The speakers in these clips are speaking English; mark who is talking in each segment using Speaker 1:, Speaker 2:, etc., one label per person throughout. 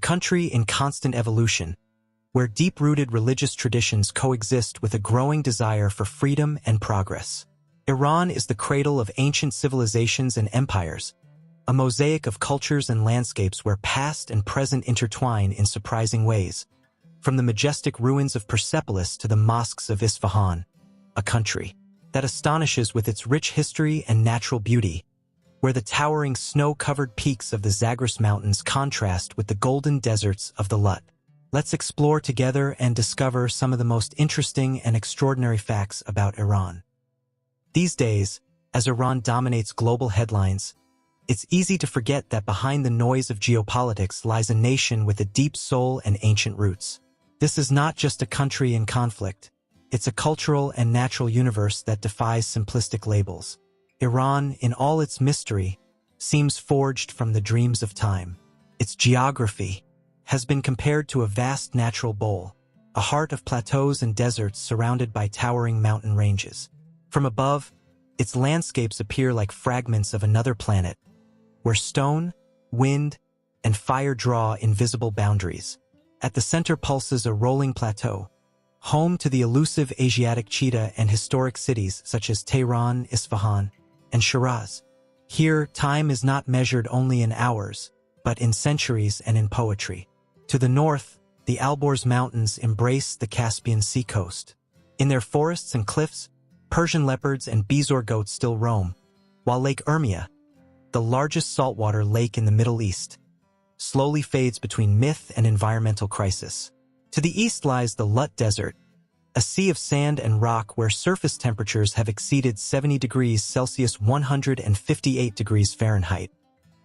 Speaker 1: country in constant evolution, where deep-rooted religious traditions coexist with a growing desire for freedom and progress. Iran is the cradle of ancient civilizations and empires, a mosaic of cultures and landscapes where past and present intertwine in surprising ways. From the majestic ruins of Persepolis to the mosques of Isfahan, a country that astonishes with its rich history and natural beauty, where the towering snow-covered peaks of the Zagros Mountains contrast with the golden deserts of the Lut. Let's explore together and discover some of the most interesting and extraordinary facts about Iran. These days, as Iran dominates global headlines, it's easy to forget that behind the noise of geopolitics lies a nation with a deep soul and ancient roots. This is not just a country in conflict. It's a cultural and natural universe that defies simplistic labels. Iran, in all its mystery, seems forged from the dreams of time. Its geography has been compared to a vast natural bowl, a heart of plateaus and deserts surrounded by towering mountain ranges. From above, its landscapes appear like fragments of another planet, where stone, wind, and fire draw invisible boundaries. At the center pulses a rolling plateau, home to the elusive Asiatic cheetah and historic cities such as Tehran, Isfahan, and Shiraz. Here, time is not measured only in hours, but in centuries and in poetry. To the north, the Alborz Mountains embrace the Caspian Sea coast. In their forests and cliffs, Persian leopards and bezoar goats still roam, while Lake Urmia, the largest saltwater lake in the Middle East, slowly fades between myth and environmental crisis. To the east lies the Lut Desert, a sea of sand and rock where surface temperatures have exceeded 70 degrees Celsius 158 degrees Fahrenheit,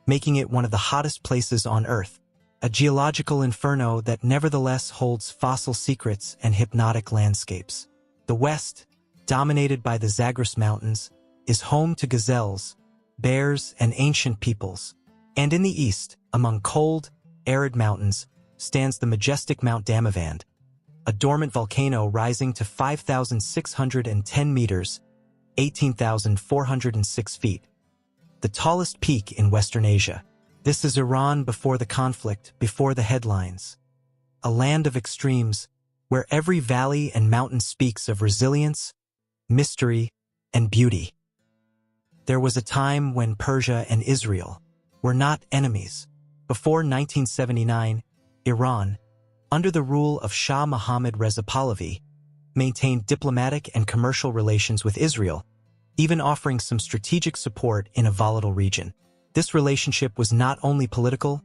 Speaker 1: making it one of the hottest places on Earth, a geological inferno that nevertheless holds fossil secrets and hypnotic landscapes. The west, dominated by the Zagros Mountains, is home to gazelles, bears, and ancient peoples. And in the east, among cold, arid mountains, stands the majestic Mount Damavand, a dormant volcano rising to 5,610 meters, 18,406 feet, the tallest peak in Western Asia. This is Iran before the conflict, before the headlines. A land of extremes, where every valley and mountain speaks of resilience, mystery, and beauty. There was a time when Persia and Israel were not enemies. Before 1979, Iran, under the rule of Shah Mohammad Reza Pahlavi, maintained diplomatic and commercial relations with Israel, even offering some strategic support in a volatile region. This relationship was not only political.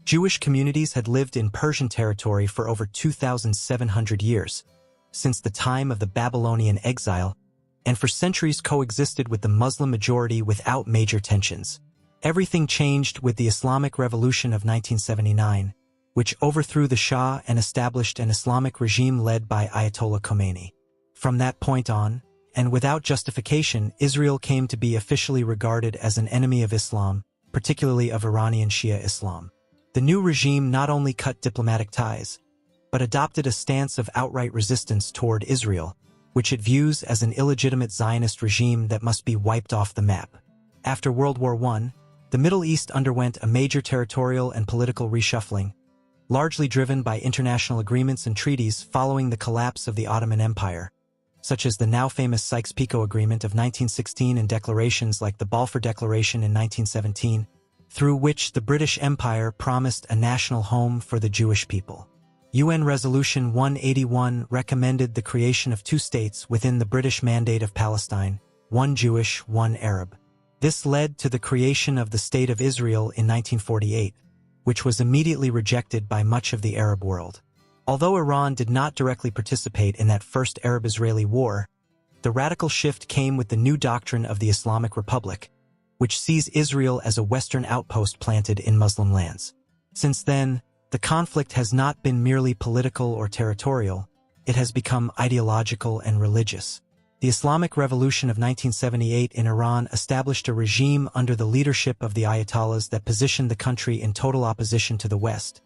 Speaker 1: Jewish communities had lived in Persian territory for over 2,700 years, since the time of the Babylonian exile, and for centuries coexisted with the Muslim majority without major tensions. Everything changed with the Islamic Revolution of 1979, which overthrew the Shah and established an Islamic regime led by Ayatollah Khomeini. From that point on, and without justification, Israel came to be officially regarded as an enemy of Islam, particularly of Iranian Shia Islam. The new regime not only cut diplomatic ties, but adopted a stance of outright resistance toward Israel, which it views as an illegitimate Zionist regime that must be wiped off the map. After World War I, the Middle East underwent a major territorial and political reshuffling, largely driven by international agreements and treaties following the collapse of the Ottoman Empire, such as the now famous Sykes-Picot Agreement of 1916 and declarations like the Balfour Declaration in 1917, through which the British Empire promised a national home for the Jewish people. UN Resolution 181 recommended the creation of two states within the British Mandate of Palestine, one Jewish, one Arab. This led to the creation of the State of Israel in 1948, which was immediately rejected by much of the Arab world. Although Iran did not directly participate in that first Arab-Israeli war, the radical shift came with the new doctrine of the Islamic Republic, which sees Israel as a Western outpost planted in Muslim lands. Since then, the conflict has not been merely political or territorial, it has become ideological and religious. The Islamic Revolution of 1978 in Iran established a regime under the leadership of the Ayatollahs that positioned the country in total opposition to the West,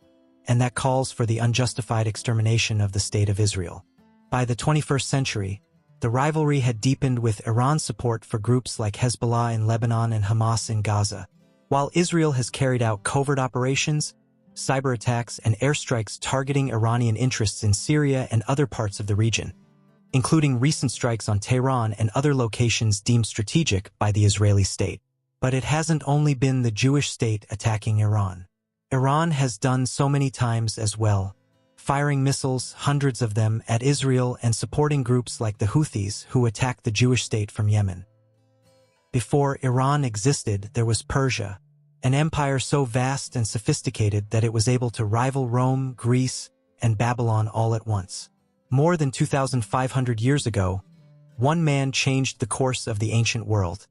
Speaker 1: and that calls for the unjustified extermination of the State of Israel. By the 21st century, the rivalry had deepened with Iran's support for groups like Hezbollah in Lebanon and Hamas in Gaza. While Israel has carried out covert operations, cyber attacks, and airstrikes targeting Iranian interests in Syria and other parts of the region, including recent strikes on Tehran and other locations deemed strategic by the Israeli state. But it hasn't only been the Jewish state attacking Iran. Iran has done so many times as well, firing missiles, hundreds of them, at Israel and supporting groups like the Houthis who attacked the Jewish state from Yemen. Before Iran existed, there was Persia, an empire so vast and sophisticated that it was able to rival Rome, Greece, and Babylon all at once. More than 2,500 years ago, one man changed the course of the ancient world: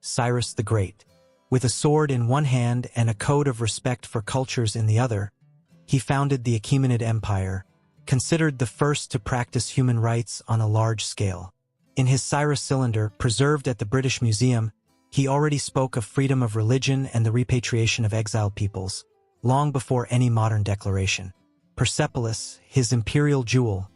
Speaker 1: Cyrus the Great. With a sword in one hand and a code of respect for cultures in the other, he founded the Achaemenid Empire, considered the first to practice human rights on a large scale. In his Cyrus cylinder, preserved at the British Museum, he already spoke of freedom of religion and the repatriation of exiled peoples, long before any modern declaration. Persepolis, his imperial jewel,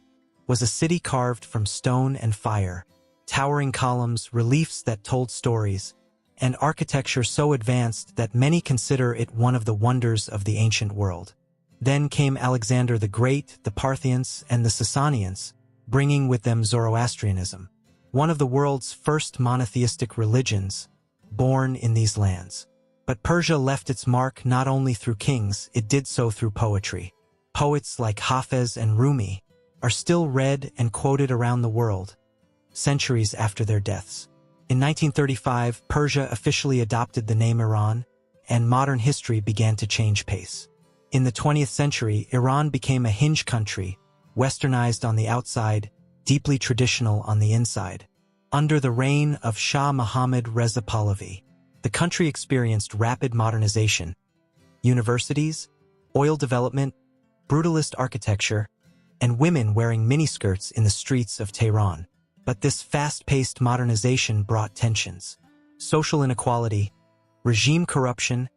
Speaker 1: was a city carved from stone and fire, towering columns, reliefs that told stories, and architecture so advanced that many consider it one of the wonders of the ancient world. Then came Alexander the Great, the Parthians, and the Sasanians, bringing with them Zoroastrianism, one of the world's first monotheistic religions, born in these lands. But Persia left its mark not only through kings, it did so through poetry. Poets like Hafez and Rumi are still read and quoted around the world, centuries after their deaths. In 1935, Persia officially adopted the name Iran, and modern history began to change pace. In the 20th century, Iran became a hinge country, westernized on the outside, deeply traditional on the inside. Under the reign of Shah Mohammad Reza Pahlavi, the country experienced rapid modernization: universities, oil development, brutalist architecture, and women wearing miniskirts in the streets of Tehran. But this fast-paced modernization brought tensions: social inequality, regime corruption,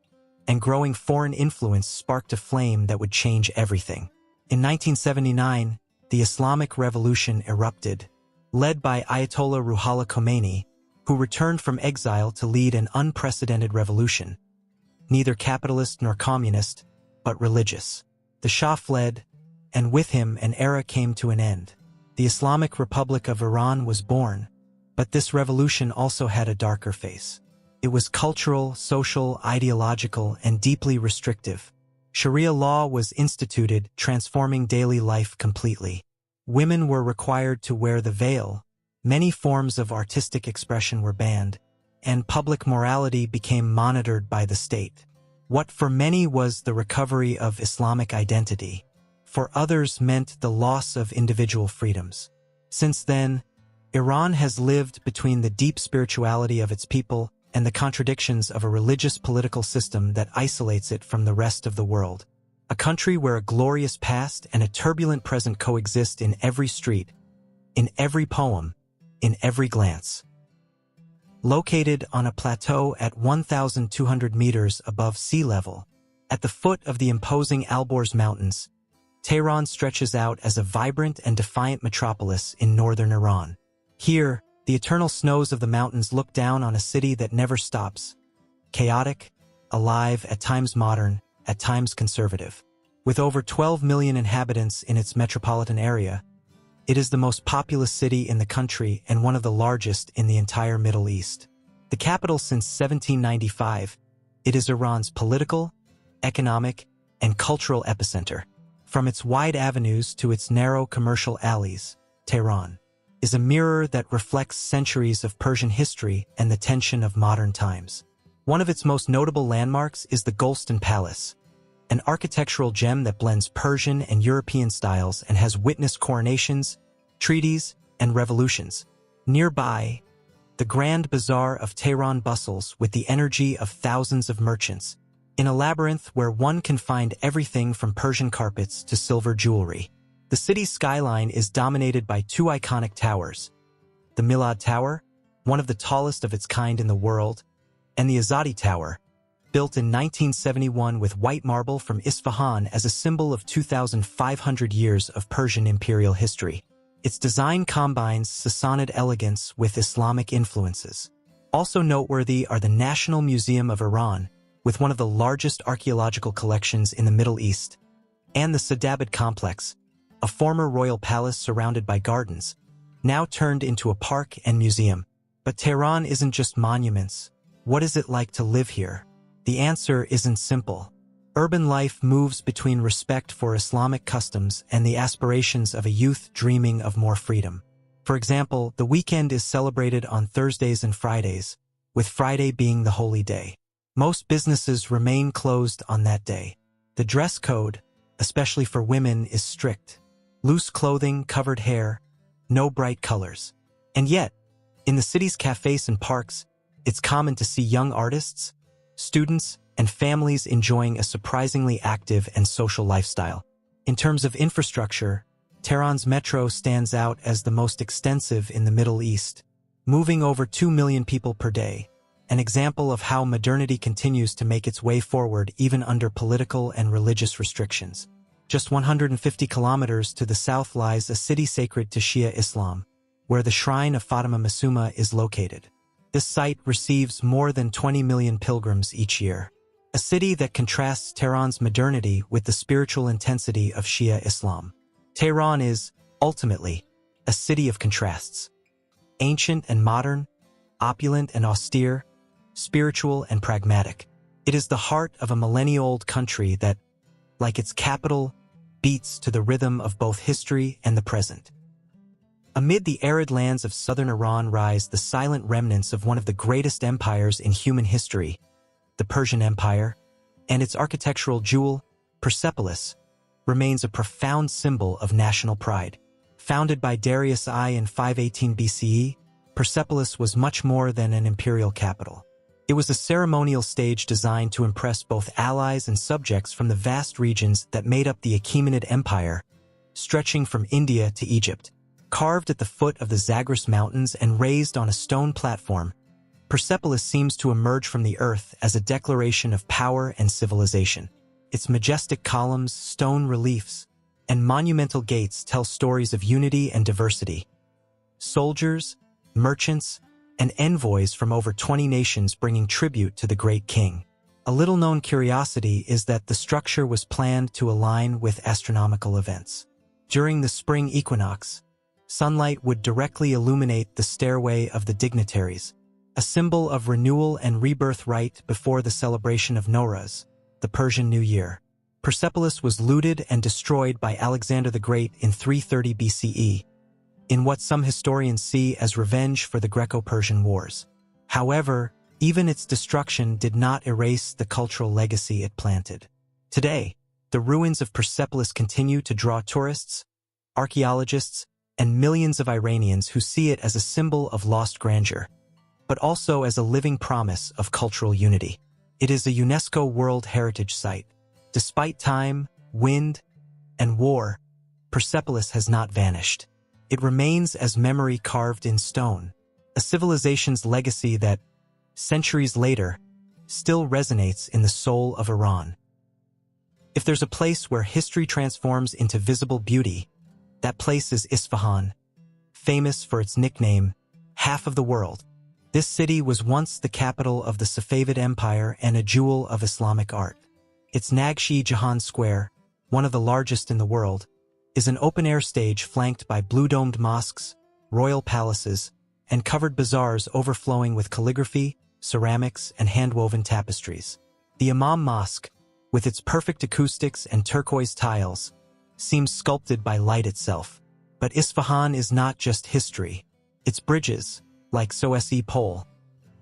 Speaker 1: and growing foreign influence sparked a flame that would change everything. In 1979, the Islamic Revolution erupted, led by Ayatollah Ruhollah Khomeini, who returned from exile to lead an unprecedented revolution, neither capitalist nor communist, but religious. The Shah fled, and with him an era came to an end. The Islamic Republic of Iran was born, but this revolution also had a darker face. It was cultural, social, ideological, and deeply restrictive. Sharia law was instituted, transforming daily life completely. Women were required to wear the veil, many forms of artistic expression were banned, and public morality became monitored by the state. What for many was the recovery of Islamic identity, for others meant the loss of individual freedoms. Since then, Iran has lived between the deep spirituality of its people and the contradictions of a religious political system that isolates it from the rest of the world. A country where a glorious past and a turbulent present coexist in every street, in every poem, in every glance. Located on a plateau at 1,200 meters above sea level, at the foot of the imposing Alborz Mountains, Tehran stretches out as a vibrant and defiant metropolis in northern Iran. Here, the eternal snows of the mountains look down on a city that never stops, chaotic, alive, at times modern, at times conservative. With over 12 million inhabitants in its metropolitan area, it is the most populous city in the country and one of the largest in the entire Middle East. The capital since 1795, it is Iran's political, economic, and cultural epicenter. From its wide avenues to its narrow commercial alleys, Tehran is a mirror that reflects centuries of Persian history and the tension of modern times. One of its most notable landmarks is the Golestan Palace, an architectural gem that blends Persian and European styles and has witnessed coronations, treaties, and revolutions. Nearby, the Grand Bazaar of Tehran bustles with the energy of thousands of merchants, in a labyrinth where one can find everything from Persian carpets to silver jewelry. The city's skyline is dominated by two iconic towers: the Milad Tower, one of the tallest of its kind in the world, and the Azadi Tower, built in 1971 with white marble from Isfahan as a symbol of 2,500 years of Persian imperial history. Its design combines Sassanid elegance with Islamic influences. Also noteworthy are the National Museum of Iran with one of the largest archaeological collections in the Middle East, and the Sadabad complex, a former royal palace surrounded by gardens, now turned into a park and museum. But Tehran isn't just monuments. What is it like to live here? The answer isn't simple. Urban life moves between respect for Islamic customs and the aspirations of a youth dreaming of more freedom. For example, the weekend is celebrated on Thursdays and Fridays, with Friday being the holy day. Most businesses remain closed on that day. The dress code, especially for women, is strict. Loose clothing, covered hair, no bright colors. And yet, in the city's cafes and parks, it's common to see young artists, students, and families enjoying a surprisingly active and social lifestyle. In terms of infrastructure, Tehran's metro stands out as the most extensive in the Middle East, moving over 2 million people per day, an example of how modernity continues to make its way forward even under political and religious restrictions. Just 150 kilometers to the south lies a city sacred to Shia Islam, where the shrine of Fatima Masuma is located. This site receives more than 20 million pilgrims each year, a city that contrasts Tehran's modernity with the spiritual intensity of Shia Islam. Tehran is, ultimately, a city of contrasts. Ancient and modern, opulent and austere, spiritual and pragmatic. It is the heart of a millennia-old country that, like its capital, beats to the rhythm of both history and the present. Amid the arid lands of southern Iran rise the silent remnants of one of the greatest empires in human history, the Persian Empire, and its architectural jewel, Persepolis, remains a profound symbol of national pride. Founded by Darius I in 518 BCE, Persepolis was much more than an imperial capital. It was a ceremonial stage designed to impress both allies and subjects from the vast regions that made up the Achaemenid Empire, stretching from India to Egypt. Carved at the foot of the Zagros Mountains and raised on a stone platform, Persepolis seems to emerge from the earth as a declaration of power and civilization. Its majestic columns, stone reliefs, and monumental gates tell stories of unity and diversity. Soldiers, merchants, and envoys from over 20 nations bringing tribute to the great king. A little-known curiosity is that the structure was planned to align with astronomical events. During the spring equinox, sunlight would directly illuminate the stairway of the dignitaries, a symbol of renewal and rebirth right before the celebration of Nowruz, the Persian New Year. Persepolis was looted and destroyed by Alexander the Great in 330 BCE, in what some historians see as revenge for the Greco-Persian Wars. However, even its destruction did not erase the cultural legacy it planted. Today, the ruins of Persepolis continue to draw tourists, archaeologists, and millions of Iranians who see it as a symbol of lost grandeur, but also as a living promise of cultural unity. It is a UNESCO World Heritage Site. Despite time, wind, and war, Persepolis has not vanished. It remains as memory carved in stone, a civilization's legacy that, centuries later, still resonates in the soul of Iran. If there's a place where history transforms into visible beauty, that place is Isfahan, famous for its nickname, half of the world. This city was once the capital of the Safavid Empire and a jewel of Islamic art. Its Nagshi-Jahan Square, one of the largest in the world, is an open-air stage flanked by blue-domed mosques, royal palaces, and covered bazaars overflowing with calligraphy, ceramics, and hand-woven tapestries. The Imam Mosque, with its perfect acoustics and turquoise tiles, seems sculpted by light itself. But Isfahan is not just history. Its bridges, like Soesi Pole,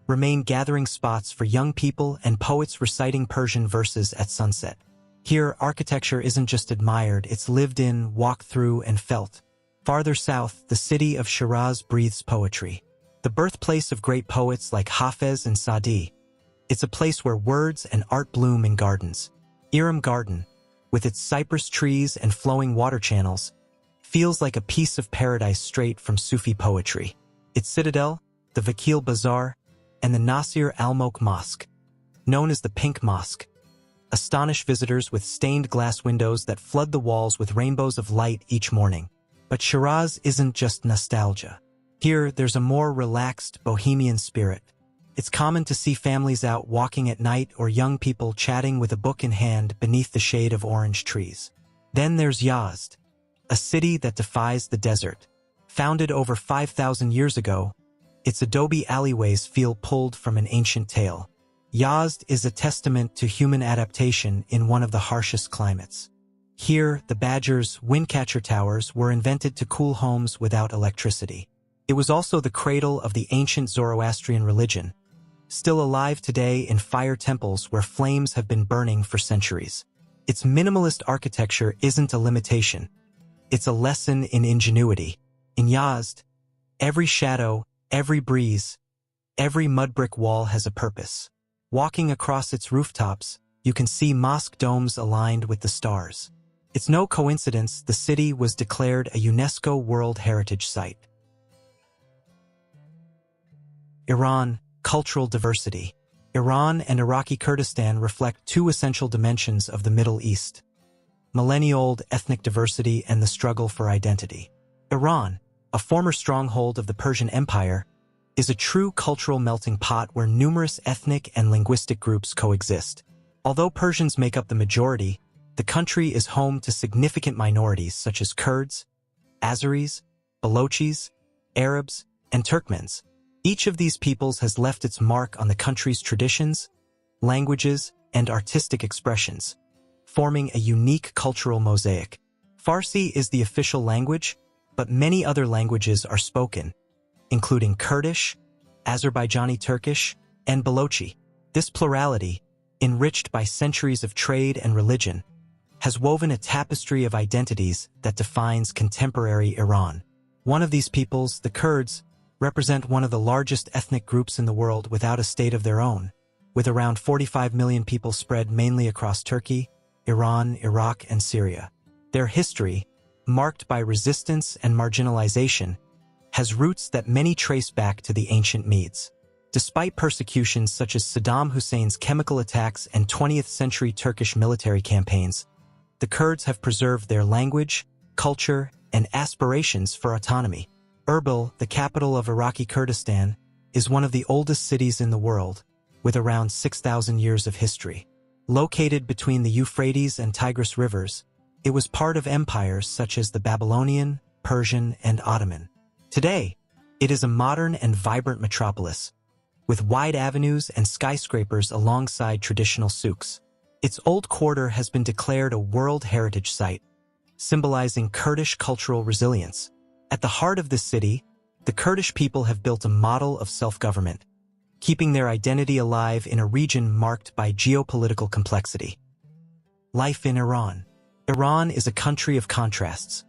Speaker 1: remain gathering spots for young people and poets reciting Persian verses at sunset. Here, architecture isn't just admired, it's lived in, walked through, and felt. Farther south, the city of Shiraz breathes poetry. The birthplace of great poets like Hafez and Sadi. It's a place where words and art bloom in gardens. Iram Garden, with its cypress trees and flowing water channels, feels like a piece of paradise straight from Sufi poetry. Its citadel, the Vakil Bazaar, and the Nasir al-Mulk Mosque, known as the Pink Mosque, astonish visitors with stained glass windows that flood the walls with rainbows of light each morning. But Shiraz isn't just nostalgia. Here, there's a more relaxed, bohemian spirit. It's common to see families out walking at night or young people chatting with a book in hand beneath the shade of orange trees. Then there's Yazd, a city that defies the desert. Founded over 5,000 years ago, its adobe alleyways feel pulled from an ancient tale. Yazd is a testament to human adaptation in one of the harshest climates. Here, the Badger's windcatcher towers were invented to cool homes without electricity. It was also the cradle of the ancient Zoroastrian religion, still alive today in fire temples where flames have been burning for centuries. Its minimalist architecture isn't a limitation. It's a lesson in ingenuity. In Yazd, every shadow, every breeze, every mud brick wall has a purpose. Walking across its rooftops, you can see mosque domes aligned with the stars. It's no coincidence the city was declared a UNESCO World Heritage Site. Iran, cultural diversity. Iran and Iraqi Kurdistan reflect two essential dimensions of the Middle East: millennia-old ethnic diversity and the struggle for identity. Iran, a former stronghold of the Persian Empire, is a true cultural melting pot where numerous ethnic and linguistic groups coexist. Although Persians make up the majority, the country is home to significant minorities such as Kurds, Azeris, Balochis, Arabs, and Turkmens. Each of these peoples has left its mark on the country's traditions, languages, and artistic expressions, forming a unique cultural mosaic. Farsi is the official language, but many other languages are spoken, including Kurdish, Azerbaijani Turkish, and Balochi. This plurality, enriched by centuries of trade and religion, has woven a tapestry of identities that defines contemporary Iran. One of these peoples, the Kurds, represent one of the largest ethnic groups in the world without a state of their own, with around 45 million people spread mainly across Turkey, Iran, Iraq, and Syria. Their history, marked by resistance and marginalization, has roots that many trace back to the ancient Medes. Despite persecutions such as Saddam Hussein's chemical attacks and 20th-century Turkish military campaigns, the Kurds have preserved their language, culture, and aspirations for autonomy. Erbil, the capital of Iraqi Kurdistan, is one of the oldest cities in the world, with around 6,000 years of history. Located between the Euphrates and Tigris rivers, it was part of empires such as the Babylonian, Persian, and Ottoman. Today, it is a modern and vibrant metropolis, with wide avenues and skyscrapers alongside traditional souks. Its old quarter has been declared a World Heritage Site, symbolizing Kurdish cultural resilience. At the heart of this city, the Kurdish people have built a model of self-government, keeping their identity alive in a region marked by geopolitical complexity. Life in Iran. Iran is a country of contrasts,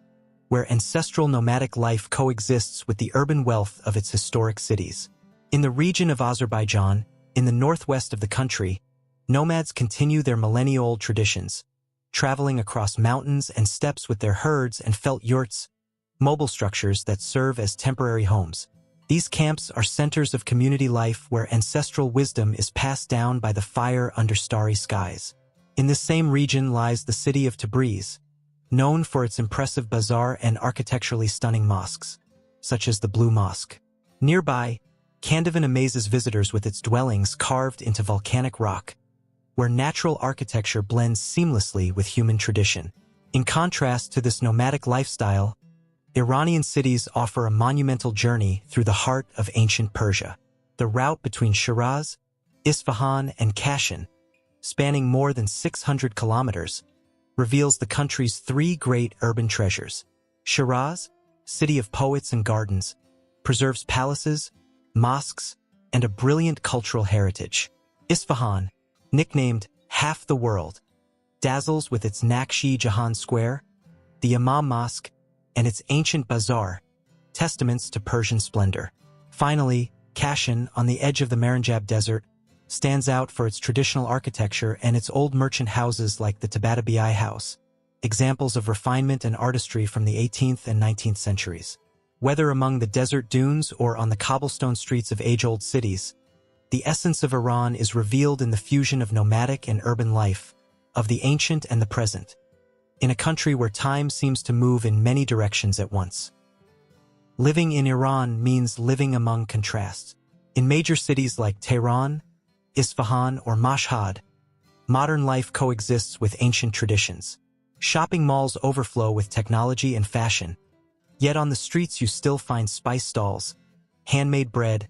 Speaker 1: where ancestral nomadic life coexists with the urban wealth of its historic cities. In the region of Azerbaijan, in the northwest of the country, nomads continue their millennia-old traditions, traveling across mountains and steppes with their herds and felt yurts, mobile structures that serve as temporary homes. These camps are centers of community life where ancestral wisdom is passed down by the fire under starry skies. In this same region lies the city of Tabriz, known for its impressive bazaar and architecturally stunning mosques, such as the Blue Mosque. Nearby, Kandivin amazes visitors with its dwellings carved into volcanic rock, where natural architecture blends seamlessly with human tradition. In contrast to this nomadic lifestyle, Iranian cities offer a monumental journey through the heart of ancient Persia. The route between Shiraz, Isfahan, and Qeshm, spanning more than 600 kilometers, reveals the country's three great urban treasures. Shiraz, city of poets and gardens, preserves palaces, mosques, and a brilliant cultural heritage. Isfahan, nicknamed half the world, dazzles with its Naqshi Jahan Square, the Imam Mosque, and its ancient bazaar, testaments to Persian splendor. Finally, Qeshm, on the edge of the Maranjab Desert, stands out for its traditional architecture and its old merchant houses like the Tabatabai House, examples of refinement and artistry from the 18th and 19th centuries. Whether among the desert dunes or on the cobblestone streets of age-old cities, the essence of Iran is revealed in the fusion of nomadic and urban life, of the ancient and the present, in a country where time seems to move in many directions at once. Living in Iran means living among contrasts. In major cities like Tehran, Isfahan, or Mashhad, modern life coexists with ancient traditions. Shopping malls overflow with technology and fashion, yet on the streets you still find spice stalls, handmade bread,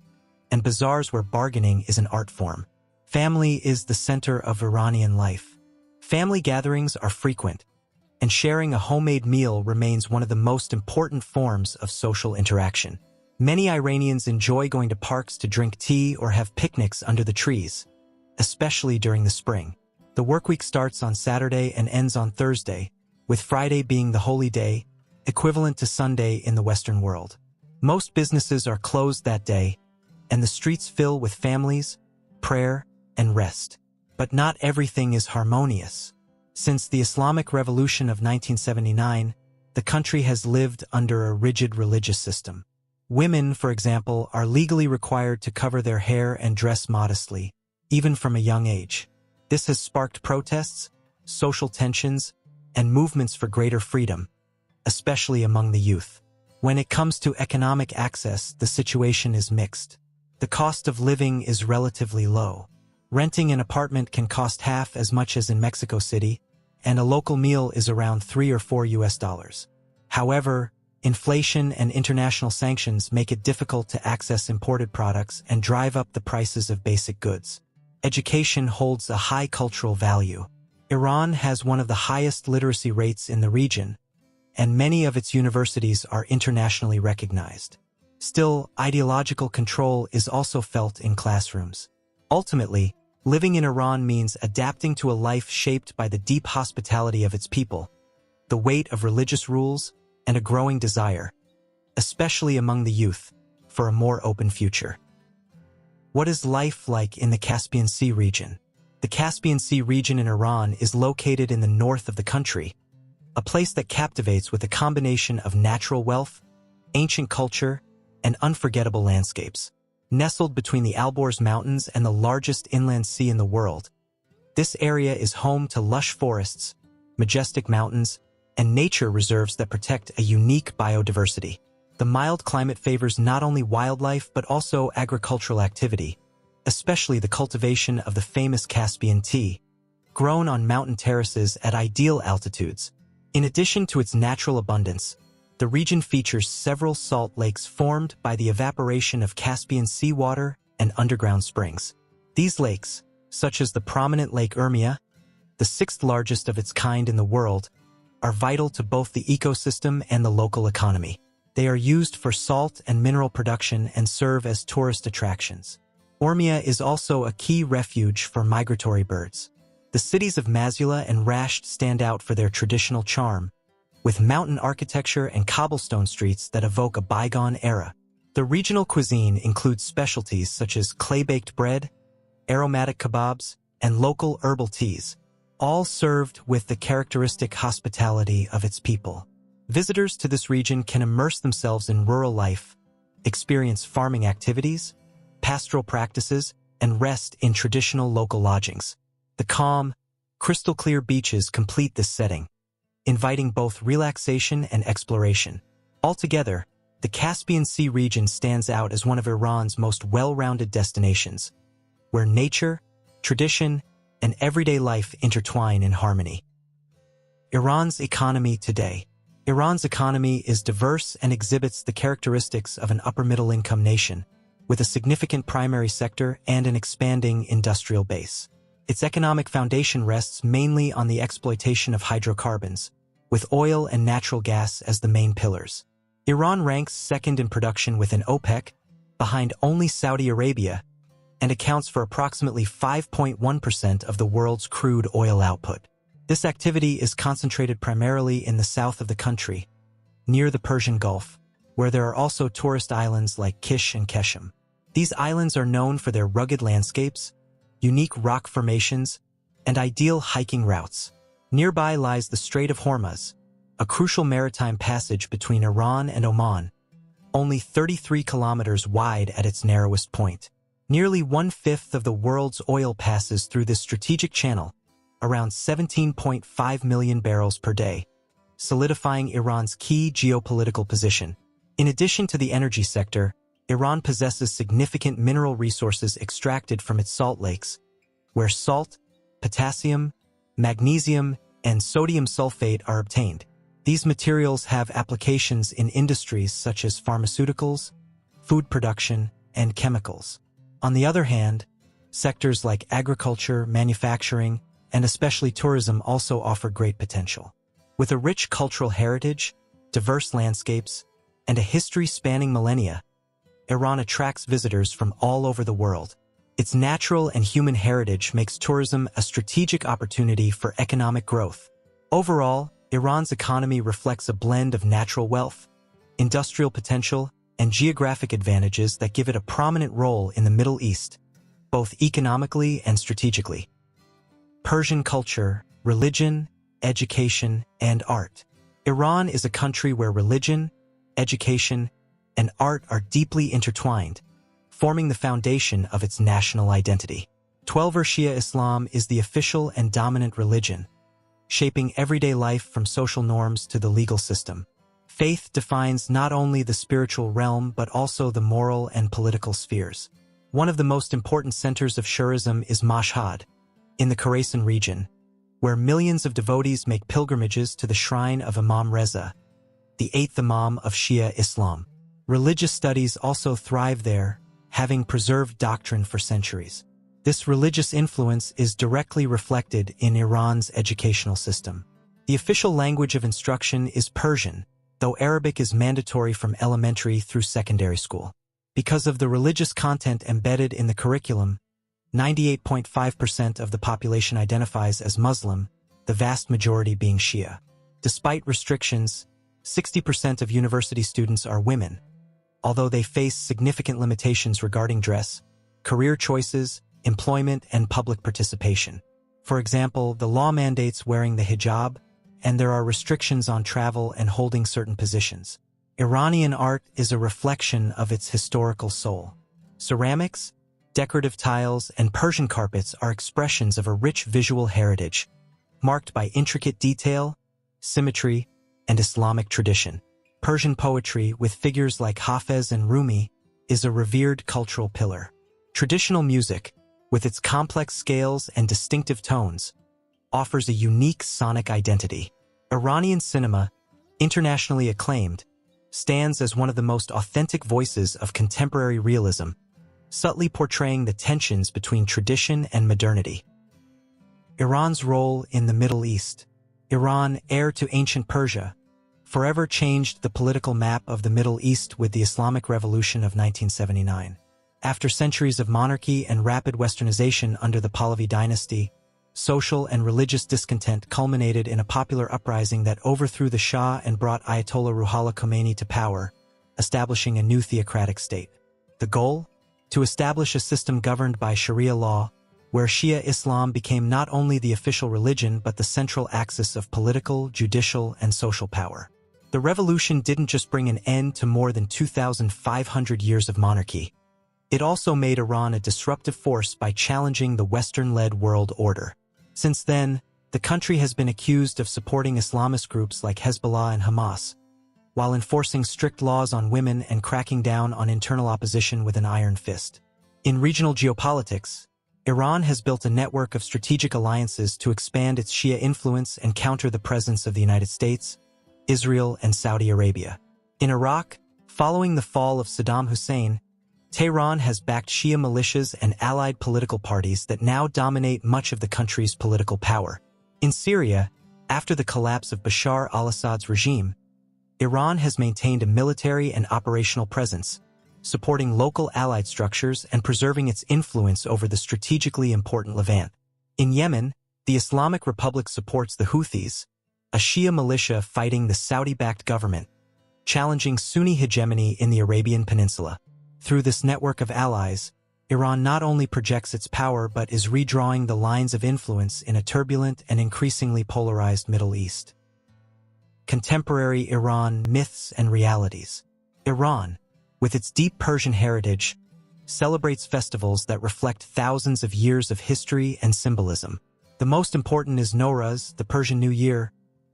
Speaker 1: and bazaars where bargaining is an art form. Family is the center of Iranian life. Family gatherings are frequent, and sharing a homemade meal remains one of the most important forms of social interaction. Many Iranians enjoy going to parks to drink tea or have picnics under the trees, especially during the spring. The workweek starts on Saturday and ends on Thursday, with Friday being the holy day, equivalent to Sunday in the Western world. Most businesses are closed that day, and the streets fill with families, prayer, and rest. But not everything is harmonious. Since the Islamic Revolution of 1979, the country has lived under a rigid religious system. Women, for example, are legally required to cover their hair and dress modestly, even from a young age. This has sparked protests, social tensions, and movements for greater freedom, especially among the youth. When it comes to economic access, the situation is mixed. The cost of living is relatively low. Renting an apartment can cost half as much as in Mexico City, and a local meal is around $3 or $4. However, inflation and international sanctions make it difficult to access imported products and drive up the prices of basic goods. Education holds a high cultural value. Iran has one of the highest literacy rates in the region, and many of its universities are internationally recognized. Still, ideological control is also felt in classrooms. Ultimately, living in Iran means adapting to a life shaped by the deep hospitality of its people, the weight of religious rules, and a growing desire, especially among the youth, for a more open future. What is life like in the Caspian Sea region? The Caspian Sea region in Iran is located in the north of the country, a place that captivates with a combination of natural wealth, ancient culture, and unforgettable landscapes. Nestled between the Alborz Mountains and the largest inland sea in the world, this area is home to lush forests, majestic mountains, and nature reserves that protect a unique biodiversity. The mild climate favors not only wildlife but also agricultural activity, especially the cultivation of the famous Caspian tea, grown on mountain terraces at ideal altitudes. In addition to its natural abundance, the region features several salt lakes formed by the evaporation of Caspian seawater and underground springs. These lakes, such as the prominent Lake Urmia, the sixth largest of its kind in the world, are vital to both the ecosystem and the local economy. They are used for salt and mineral production and serve as tourist attractions. Urmia is also a key refuge for migratory birds. The cities of Masuleh and Rasht stand out for their traditional charm, with mountain architecture and cobblestone streets that evoke a bygone era. The regional cuisine includes specialties such as clay-baked bread, aromatic kebabs, and local herbal teas, all served with the characteristic hospitality of its people. Visitors to this region can immerse themselves in rural life, experience farming activities, pastoral practices, and rest in traditional local lodgings. The calm, crystal-clear beaches complete this setting, inviting both relaxation and exploration. Altogether, the Caspian Sea region stands out as one of Iran's most well-rounded destinations, where nature, tradition, and everyday life intertwine in harmony. Iran's economy today. Iran's economy is diverse and exhibits the characteristics of an upper-middle-income nation, with a significant primary sector and an expanding industrial base. Its economic foundation rests mainly on the exploitation of hydrocarbons, with oil and natural gas as the main pillars. Iran ranks second in production within OPEC, behind only Saudi Arabia, and accounts for approximately 5.1% of the world's crude oil output. This activity is concentrated primarily in the south of the country, near the Persian Gulf, where there are also tourist islands like Kish and Qeshm. These islands are known for their rugged landscapes, unique rock formations, and ideal hiking routes. Nearby lies the Strait of Hormuz, a crucial maritime passage between Iran and Oman, only 33 kilometers wide at its narrowest point. Nearly one-fifth of the world's oil passes through this strategic channel, around 17.5 million barrels per day, solidifying Iran's key geopolitical position. In addition to the energy sector, Iran possesses significant mineral resources extracted from its salt lakes, where salt, potassium, magnesium, and sodium sulfate are obtained. These materials have applications in industries such as pharmaceuticals, food production, and chemicals. On the other hand, sectors like agriculture, manufacturing, and especially tourism also offer great potential. With a rich cultural heritage, diverse landscapes, and a history spanning millennia, Iran attracts visitors from all over the world. Its natural and human heritage makes tourism a strategic opportunity for economic growth. Overall, Iran's economy reflects a blend of natural wealth, industrial potential, and geographic advantages that give it a prominent role in the Middle East, both economically and strategically. Persian culture, religion, education, and art. Iran is a country where religion, education, and art are deeply intertwined, forming the foundation of its national identity. Twelver Shia Islam is the official and dominant religion, shaping everyday life from social norms to the legal system. Faith defines not only the spiritual realm but also the moral and political spheres. One of the most important centers of Shirazism is Mashhad, in the Khorasan region, where millions of devotees make pilgrimages to the shrine of Imam Reza, the eighth Imam of Shia Islam. Religious studies also thrive there, having preserved doctrine for centuries. This religious influence is directly reflected in Iran's educational system. The official language of instruction is Persian, though Arabic is mandatory from elementary through secondary school. Because of the religious content embedded in the curriculum, 98.5% of the population identifies as Muslim, the vast majority being Shia. Despite restrictions, 60% of university students are women, although they face significant limitations regarding dress, career choices, employment, and public participation. For example, the law mandates wearing the hijab, and there are restrictions on travel and holding certain positions. Iranian art is a reflection of its historical soul. Ceramics, decorative tiles, and Persian carpets are expressions of a rich visual heritage, marked by intricate detail, symmetry, and Islamic tradition. Persian poetry, with figures like Hafez and Rumi, is a revered cultural pillar. Traditional music, with its complex scales and distinctive tones, offers a unique sonic identity. Iranian cinema, internationally acclaimed, stands as one of the most authentic voices of contemporary realism, subtly portraying the tensions between tradition and modernity. Iran's role in the Middle East. Iran, heir to ancient Persia, forever changed the political map of the Middle East with the Islamic Revolution of 1979. After centuries of monarchy and rapid westernization under the Pahlavi dynasty, social and religious discontent culminated in a popular uprising that overthrew the Shah and brought Ayatollah Ruhollah Khomeini to power, establishing a new theocratic state. The goal? To establish a system governed by Sharia law, where Shia Islam became not only the official religion but the central axis of political, judicial, and social power. The revolution didn't just bring an end to more than 2,500 years of monarchy. It also made Iran a disruptive force by challenging the Western-led world order. Since then, the country has been accused of supporting Islamist groups like Hezbollah and Hamas, while enforcing strict laws on women and cracking down on internal opposition with an iron fist. In regional geopolitics, Iran has built a network of strategic alliances to expand its Shia influence and counter the presence of the United States, Israel, and Saudi Arabia. In Iraq, following the fall of Saddam Hussein, Tehran has backed Shia militias and allied political parties that now dominate much of the country's political power. In Syria, after the collapse of Bashar al-Assad's regime, Iran has maintained a military and operational presence, supporting local allied structures and preserving its influence over the strategically important Levant. In Yemen, the Islamic Republic supports the Houthis, a Shia militia fighting the Saudi-backed government, challenging Sunni hegemony in the Arabian Peninsula. Through this network of allies, Iran not only projects its power but is redrawing the lines of influence in a turbulent and increasingly polarized Middle East. Contemporary Iran myths and realities. Iran, with its deep Persian heritage, celebrates festivals that reflect thousands of years of history and symbolism. The most important is Nowruz, the Persian New Year,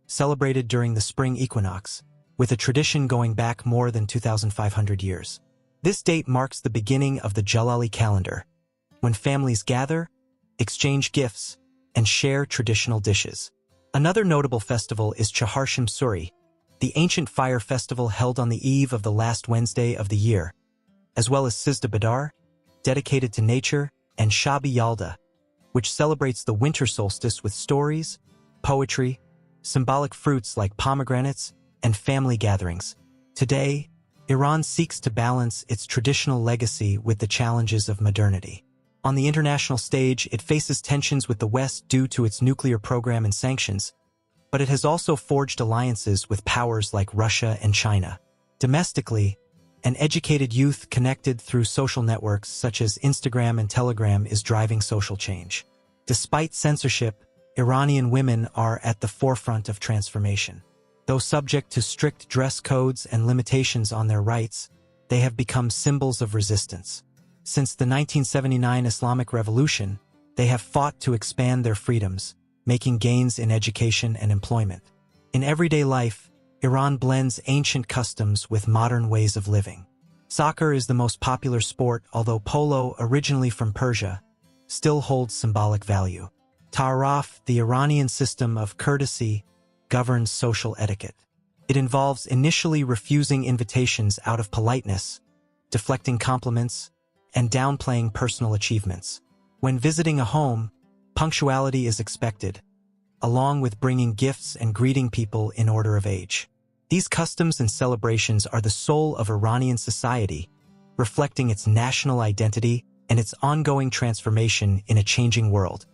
Speaker 1: celebrated during the spring equinox, with a tradition going back more than 2,500 years. This date marks the beginning of the Jalali calendar, when families gather, exchange gifts, and share traditional dishes. Another notable festival is Chaharsham Suri, the ancient fire festival held on the eve of the last Wednesday of the year, as well as Sizda Badar, dedicated to nature, and Shabi Yalda, which celebrates the winter solstice with stories, poetry, symbolic fruits like pomegranates, and family gatherings. Today, Iran seeks to balance its traditional legacy with the challenges of modernity. On the international stage, it faces tensions with the West due to its nuclear program and sanctions, but it has also forged alliances with powers like Russia and China. Domestically, an educated youth connected through social networks such as Instagram and Telegram is driving social change. Despite censorship, Iranian women are at the forefront of transformation. Though subject to strict dress codes and limitations on their rights, they have become symbols of resistance. Since the 1979 Islamic Revolution, they have fought to expand their freedoms, making gains in education and employment. In everyday life, Iran blends ancient customs with modern ways of living. Soccer is the most popular sport, although polo, originally from Persia, still holds symbolic value. Ta'aruf, the Iranian system of courtesy, governs social etiquette. It involves initially refusing invitations out of politeness, deflecting compliments, and downplaying personal achievements. When visiting a home, punctuality is expected, along with bringing gifts and greeting people in order of age. These customs and celebrations are the soul of Iranian society, reflecting its national identity and its ongoing transformation in a changing world.